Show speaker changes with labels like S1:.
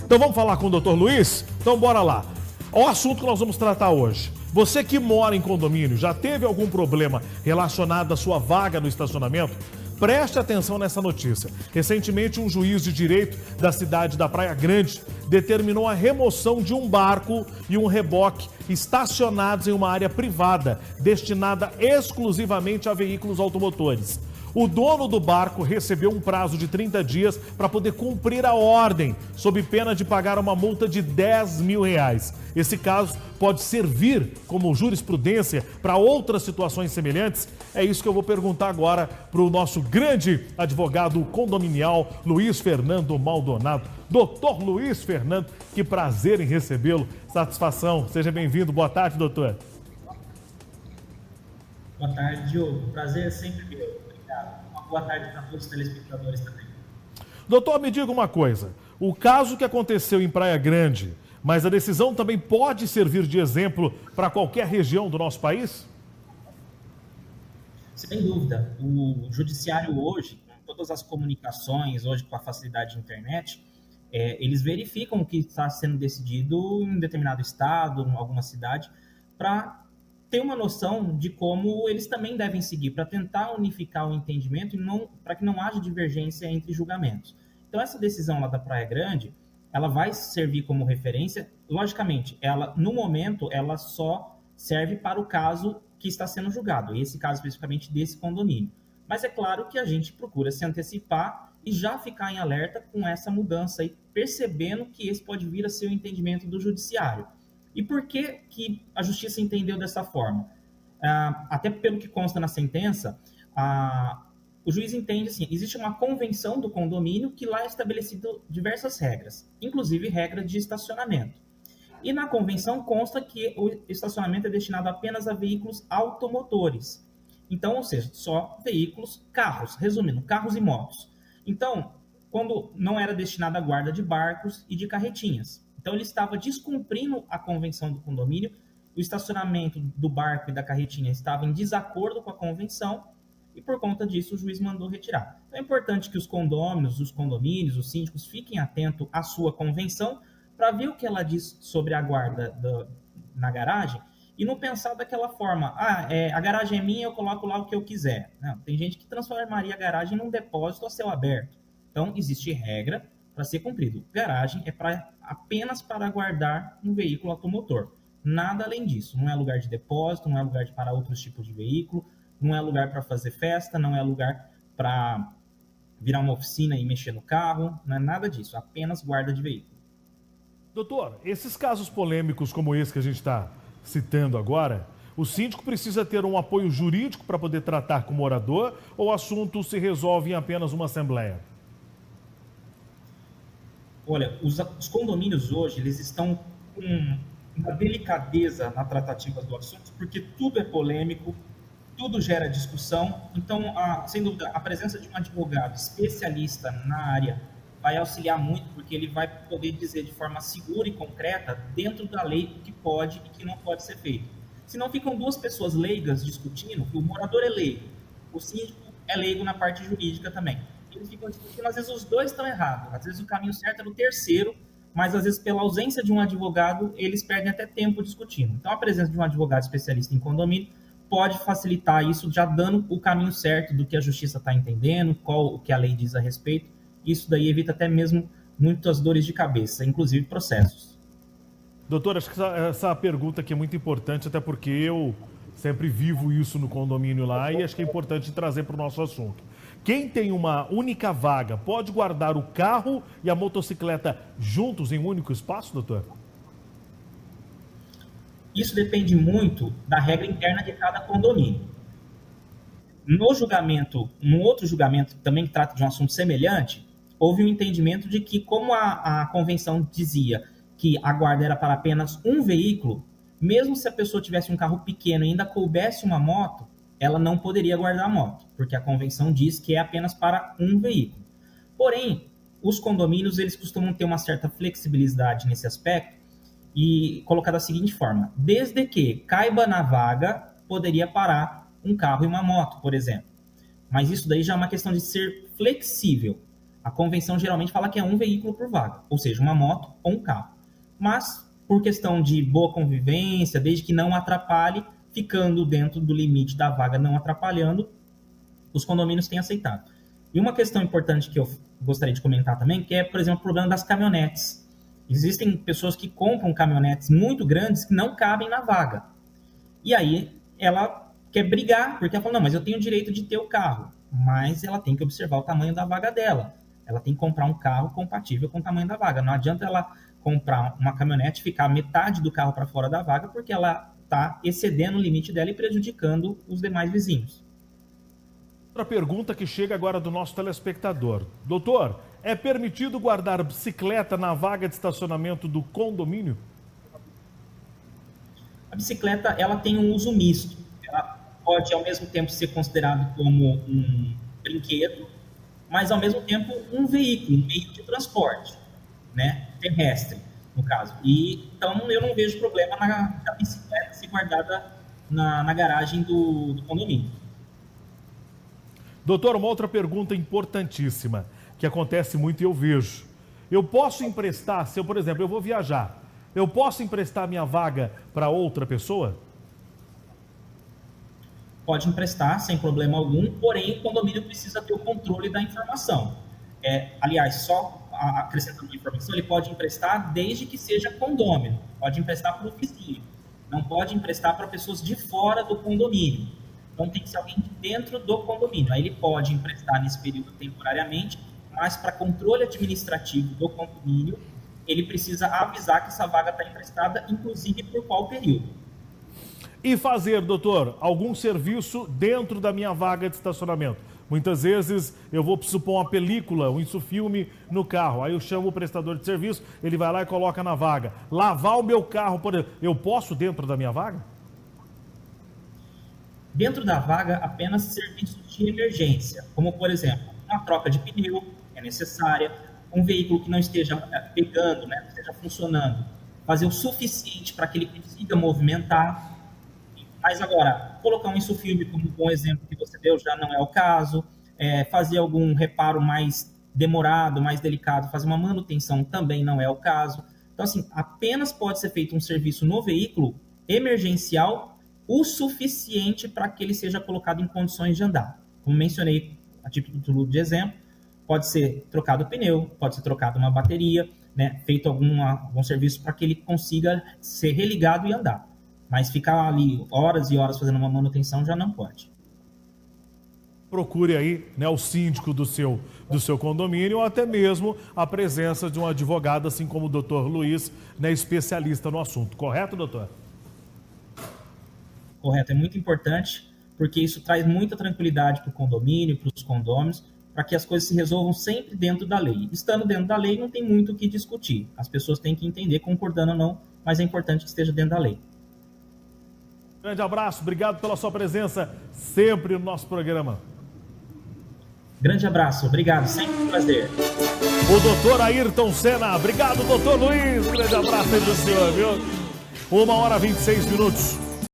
S1: Então vamos falar com o Dr. Luiz? Então bora lá. O assunto que nós vamos tratar hoje. Você que mora em condomínio, já teve algum problema relacionado à sua vaga no estacionamento? Preste atenção nessa notícia. Recentemente, um juiz de direito da cidade da Praia Grande determinou a remoção de um barco e um reboque estacionados em uma área privada, destinada exclusivamente a veículos automotores. O dono do barco recebeu um prazo de 30 dias para poder cumprir a ordem, sob pena de pagar uma multa de R$ 10.000. Esse caso pode servir como jurisprudência para outras situações semelhantes? É isso que eu vou perguntar agora para o nosso grande advogado condominial, Luiz Fernando Maldonado. Doutor Luiz Fernando, que prazer em recebê-lo. Satisfação. Seja bem-vindo. Boa tarde, doutor.
S2: Boa tarde, Diogo. Prazer é sempre meu. Boa tarde para todos os telespectadores também.
S1: Doutor, me diga uma coisa. O caso que aconteceu em Praia Grande, mas a decisão também pode servir de exemplo para qualquer região do nosso país?
S2: Sem dúvida. O judiciário hoje, com todas as comunicações, hoje com a facilidade de internet, eles verificam o que está sendo decidido em um determinado estado, em alguma cidade, para ter uma noção de como eles também devem seguir, para tentar unificar o entendimento e para que não haja divergência entre julgamentos. Então, essa decisão lá da Praia Grande, ela vai servir como referência. Logicamente, no momento, ela só serve para o caso que está sendo julgado, esse caso especificamente desse condomínio. Mas é claro que a gente procura se antecipar e já ficar em alerta com essa mudança e percebendo que esse pode vir a ser o entendimento do judiciário. E por que a justiça entendeu dessa forma? Até pelo que consta na sentença, o juiz entende assim, existe uma convenção do condomínio que lá é estabelecido diversas regras, inclusive regra de estacionamento. E na convenção consta que o estacionamento é destinado apenas a veículos automotores. Então, ou seja, só veículos, carros, resumindo, carros e motos. Então, quando não era destinado à guarda de barcos e de carretinhas. Então, ele estava descumprindo a convenção do condomínio, o estacionamento do barco e da carretinha estava em desacordo com a convenção e, por conta disso, o juiz mandou retirar. Então, é importante que os condôminos, os condomínios, os síndicos fiquem atentos à sua convenção para ver o que ela diz sobre a guarda na garagem e não pensar daquela forma, a garagem é minha, eu coloco lá o que eu quiser. Não, tem gente que transformaria a garagem num depósito a céu aberto. Então, existe regra para ser cumprido. Garagem é apenas para guardar um veículo automotor. Nada além disso. Não é lugar de depósito, não é lugar para outros tipos de veículo, não é lugar para fazer festa, não é lugar para virar uma oficina e mexer no carro, não é nada disso. Apenas guarda de veículo.
S1: Doutor, esses casos polêmicos como esse que a gente está citando agora, o síndico precisa ter um apoio jurídico para poder tratar com o morador ou o assunto se resolve em apenas uma assembleia?
S2: Olha, os condomínios hoje, eles estão com uma delicadeza na tratativa do assunto, porque tudo é polêmico, tudo gera discussão. Então, sem dúvida, a presença de um advogado especialista na área vai auxiliar muito, porque ele vai poder dizer de forma segura e concreta, dentro da lei, o que pode e o que não pode ser feito. Senão ficam duas pessoas leigas discutindo, o morador é leigo, o síndico é leigo na parte jurídica também. Eles ficam discutindo, às vezes os dois estão errados, às vezes o caminho certo é no terceiro, mas às vezes pela ausência de um advogado, eles perdem até tempo discutindo. Então a presença de um advogado especialista em condomínio pode facilitar isso, já dando o caminho certo do que a justiça está entendendo, o que a lei diz a respeito. Isso daí evita até mesmo muitas dores de cabeça, inclusive processos.
S1: Doutor, acho que essa pergunta aqui é muito importante, até porque eu sempre vivo isso no condomínio lá e acho que é importante trazer para o nosso assunto. Quem tem uma única vaga pode guardar o carro e a motocicleta juntos em um único espaço, doutor?
S2: Isso depende muito da regra interna de cada condomínio. No julgamento, num outro julgamento também que trata de um assunto semelhante, houve um entendimento de que, como a convenção dizia que a guarda era para apenas um veículo, mesmo se a pessoa tivesse um carro pequeno e ainda coubesse uma moto, ela não poderia guardar a moto, porque a convenção diz que é apenas para um veículo. Porém, os condomínios eles costumam ter uma certa flexibilidade nesse aspecto e colocar da seguinte forma: desde que caiba na vaga, poderia parar um carro e uma moto, por exemplo. Mas isso daí já é uma questão de ser flexível. A convenção geralmente fala que é um veículo por vaga, ou seja, uma moto ou um carro. Mas, por questão de boa convivência, desde que não atrapalhe, ficando dentro do limite da vaga, não atrapalhando, os condomínios têm aceitado. E uma questão importante que eu gostaria de comentar também, que é, por exemplo, o problema das caminhonetes. Existem pessoas que compram caminhonetes muito grandes que não cabem na vaga. E aí ela quer brigar, porque ela fala, não, mas eu tenho o direito de ter o carro. Mas ela tem que observar o tamanho da vaga dela. Ela tem que comprar um carro compatível com o tamanho da vaga. Não adianta ela comprar uma caminhonete e ficar metade do carro para fora da vaga, porque ela está excedendo o limite dela e prejudicando os demais vizinhos.
S1: Outra pergunta que chega agora do nosso telespectador. Doutor, é permitido guardar bicicleta na vaga de estacionamento do condomínio?
S2: A bicicleta, ela tem um uso misto. Ela pode, ao mesmo tempo, ser considerada como um brinquedo, mas, ao mesmo tempo, um veículo de transporte, né? Terrestre, no caso. E, então, eu não vejo problema na bicicleta ser guardada na garagem do condomínio.
S1: Doutor, uma outra pergunta importantíssima, que acontece muito e eu vejo. Eu posso emprestar, se eu, por exemplo, eu vou viajar, eu posso emprestar minha vaga para outra pessoa?
S2: Pode emprestar, sem problema algum, porém o condomínio precisa ter o controle da informação. Aliás, só acrescentando uma informação, ele pode emprestar desde que seja condômino, pode emprestar para o vizinho, não pode emprestar para pessoas de fora do condomínio. Então tem que ser alguém de dentro do condomínio. Aí ele pode emprestar nesse período temporariamente, mas para controle administrativo do condomínio, ele precisa avisar que essa vaga está emprestada, inclusive por qual período.
S1: E fazer, doutor, algum serviço dentro da minha vaga de estacionamento? Muitas vezes eu vou supor uma película, um insufilme no carro. Aí eu chamo o prestador de serviço, ele vai lá e coloca na vaga. Lavar o meu carro, por exemplo, eu posso dentro da minha vaga?
S2: Dentro da vaga, apenas serviços de emergência, como, por exemplo, uma troca de pneu é necessária, um veículo que não esteja pegando, né, não esteja funcionando, fazer o suficiente para que ele consiga movimentar. Mas agora, colocar um insufilme como um bom exemplo que você deu já não é o caso, fazer algum reparo mais demorado, mais delicado, fazer uma manutenção também não é o caso. Então, assim, apenas pode ser feito um serviço no veículo emergencial o suficiente para que ele seja colocado em condições de andar. Como mencionei a título de exemplo, pode ser trocado o pneu, pode ser trocado uma bateria, né, feito algum serviço para que ele consiga ser religado e andar. Mas ficar ali horas e horas fazendo uma manutenção já não pode.
S1: Procure aí, né, o síndico do seu condomínio ou até mesmo a presença de um advogado, assim como o doutor Luiz, né, especialista no assunto. Correto, doutor?
S2: Correto, é muito importante, porque isso traz muita tranquilidade para o condomínio, para os condôminos, para que as coisas se resolvam sempre dentro da lei. Estando dentro da lei, não tem muito o que discutir. As pessoas têm que entender, concordando ou não, mas é importante que esteja dentro da lei.
S1: Grande abraço, obrigado pela sua presença sempre no nosso programa.
S2: Grande abraço, obrigado, sempre um prazer.
S1: O doutor Ayrton Senna, obrigado, doutor Luiz, grande abraço aí do senhor, viu? 1h26.